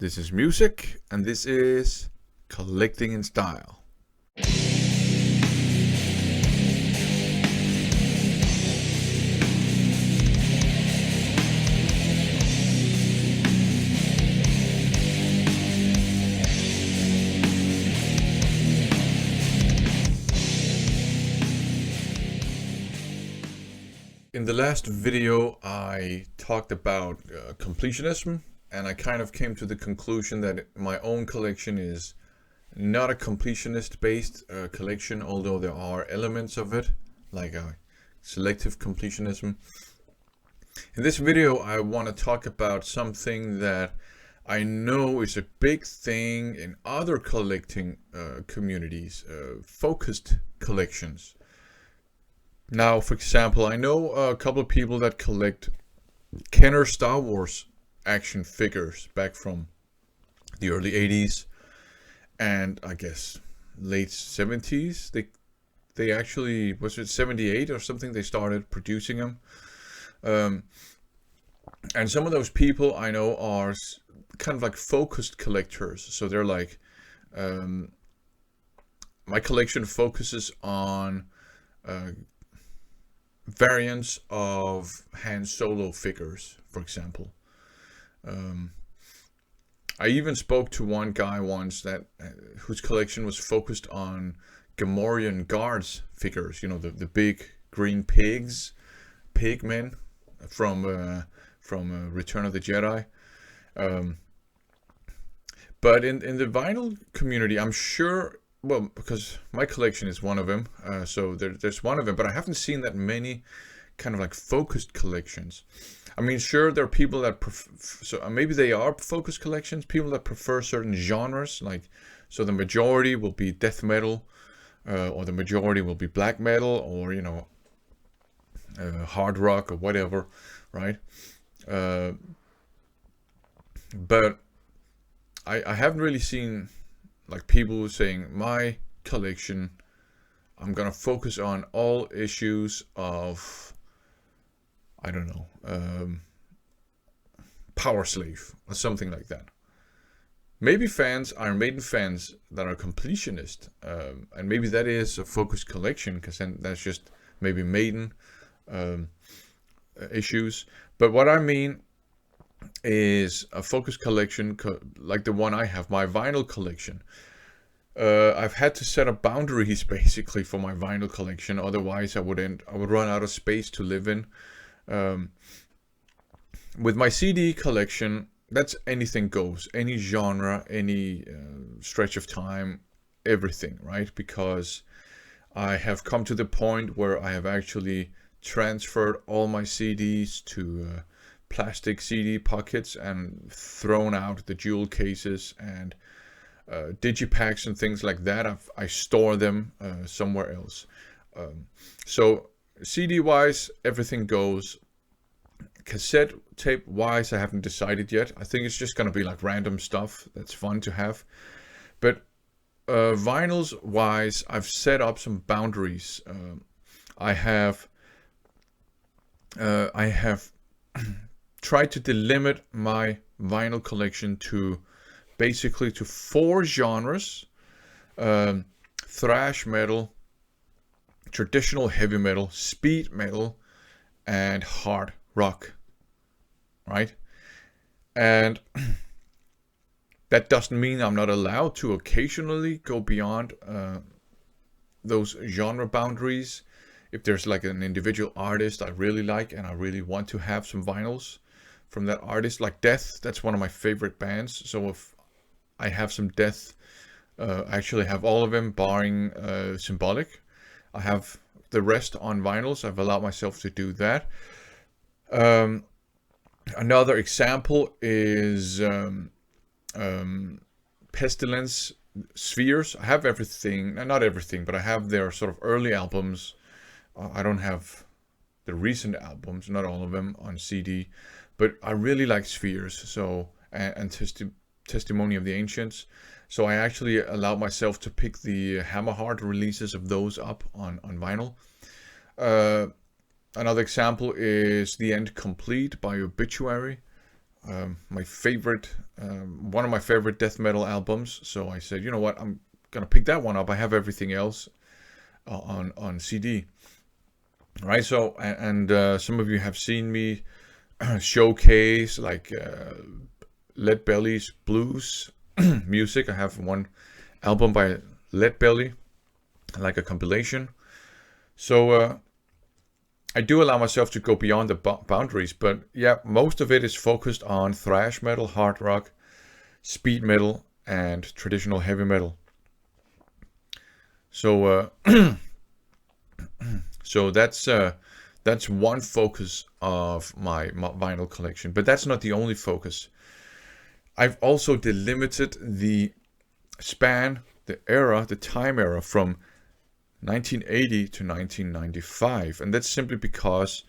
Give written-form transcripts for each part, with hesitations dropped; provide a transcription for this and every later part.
This is music, and this is Collecting in Style. In the last video, I talked about completionism, and I kind of came to the conclusion that my own collection is not a completionist-based collection, although there are elements of it, like a selective completionism. In this video, I want to talk about something that I know is a big thing in other collecting communities, focused collections. Now, for example, I know a couple of people that collect Kenner Star Wars action figures back from the early 80s and I guess late 70s. They actually, was it 78 or something, they started producing them. And some of those people I know are kind of like focused collectors. So they're like, my collection focuses on variants of Han Solo figures, for example. I even spoke to one guy once that whose collection was focused on Gamorrean guards figures. You know, the big green pigmen from Return of the Jedi. But in the vinyl community, I'm sure. Well, because my collection is one of them, so there's one of them, but I haven't seen that many kind of like focused collections. I mean, sure, there are people that so maybe they are focused collections, people that prefer certain genres, like, so the majority will be death metal, or the majority will be black metal, or, you know, hard rock or whatever, right? But I haven't really seen like people saying, my collection, I'm gonna focus on all issues of, I don't know, Power Slave or something like that. Maybe Iron Maiden fans that are completionist, and maybe that is a focused collection, because then that's just maybe Maiden issues. But what I mean is a focused collection like the one I have, my vinyl collection. I've had to set up boundaries basically for my vinyl collection, otherwise I would run out of space to live in. With my CD collection, that's anything goes, any genre, any stretch of time, everything, right? Because I have come to the point where I have actually transferred all my CDs to plastic CD pockets and thrown out the jewel cases and digipacks and things like that. I store them somewhere else. So CD wise, everything goes. Cassette tape wise, I haven't decided yet. I think it's just gonna be like random stuff that's fun to have. But vinyls wise, I've set up some boundaries. I have tried to delimit my vinyl collection to basically to 4 genres: thrash metal, traditional heavy metal, speed metal, and hard rock, right? And that doesn't mean I'm not allowed to occasionally go beyond those genre boundaries. If there's like an individual artist I really like and I really want to have some vinyls from that artist, like Death, that's one of my favorite bands. So if I have some Death, I actually have all of them barring Symbolic. I have the rest on vinyls. I've allowed myself to do that. Another example is Pestilence Spheres. I have everything, not everything, but I have their sort of early albums. I don't have the recent albums, not all of them, on CD, but I really like Spheres. So and Testimony of the Ancients. So I actually allowed myself to pick the Hammerheart releases of those up on vinyl. Another example is The End Complete by Obituary. my favorite, one of my favorite death metal albums. So I said, you know what, I'm gonna pick that one up. I have everything else on CD, right? So and some of you have seen me showcase like Lead Belly's blues music. I have one album by Lead Belly, like a compilation. So I do allow myself to go beyond the boundaries, but yeah, most of it is focused on thrash metal, hard rock, speed metal, and traditional heavy metal. So so that's one focus of my vinyl collection, but that's not the only focus. I've also delimited the span, the era, the time era from 1980 to 1995, and that's simply because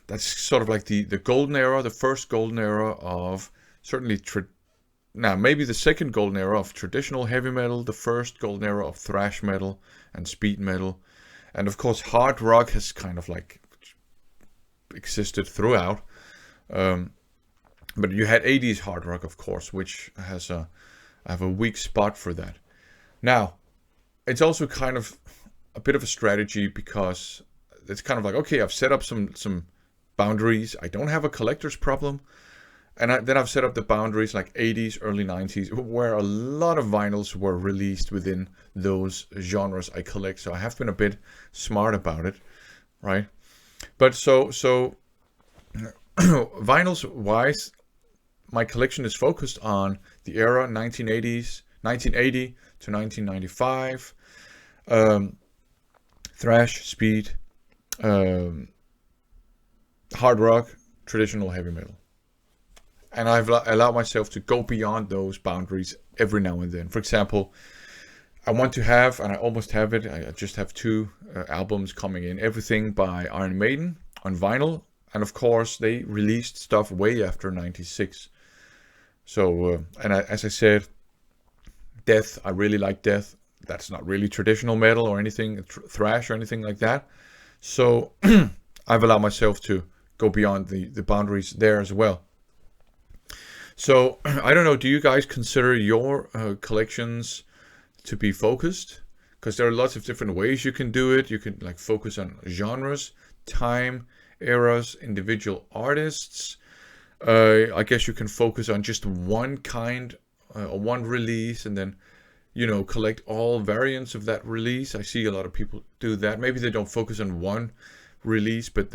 that's sort of like the golden era, the first golden era of certainly now maybe the second golden era of traditional heavy metal, the first golden era of thrash metal and speed metal, and of course hard rock has kind of like existed throughout. But you had 80s hard rock, of course, which has I have a weak spot for that. Now, it's also kind of a bit of a strategy, because it's kind of like, okay, I've set up some boundaries. I don't have a collector's problem. And then I've set up the boundaries like 80s, early 90s, where a lot of vinyls were released within those genres I collect. So I have been a bit smart about it, right? But so vinyls wise, my collection is focused on the era 1980 to 1995, thrash, speed, hard rock, traditional heavy metal. And I've allowed myself to go beyond those boundaries every now and then. For example, I want to have, and I almost have it, I just have two albums coming in. Everything by Iron Maiden on vinyl. And of course, they released stuff way after 96. So, as I said, Death, I really like Death. That's not really traditional metal or anything, thrash or anything like that. So I've allowed myself to go beyond the boundaries there as well. So I don't know, do you guys consider your collections to be focused? Because there are lots of different ways you can do it. You can like focus on genres, time, eras, individual artists. I guess you can focus on just one kind or one release, and then, you know, collect all variants of that release. I see a lot of people do that. Maybe they don't focus on one release, but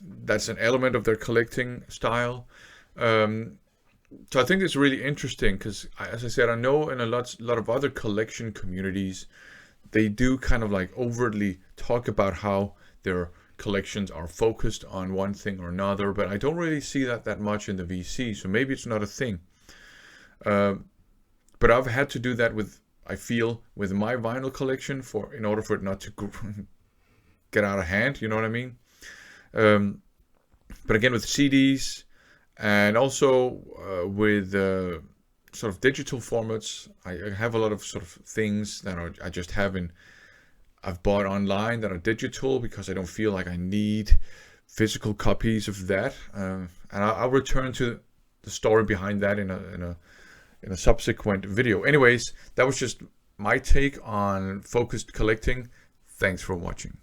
that's an element of their collecting style. So I think it's really interesting because, as I said, I know in a lot of other collection communities, they do kind of like overtly talk about how their collections are focused on one thing or another, but I don't really see that much in the VC, so maybe it's not a thing. But I've had to do that I feel with my vinyl collection in order for it not to get out of hand, you know what I mean? But again, with CDs and also with sort of digital formats, I have a lot of sort of things that I just I've bought online that are digital because I don't feel like I need physical copies of that. And I'll return to the story behind that in a subsequent video. Anyways, that was just my take on focused collecting. Thanks for watching.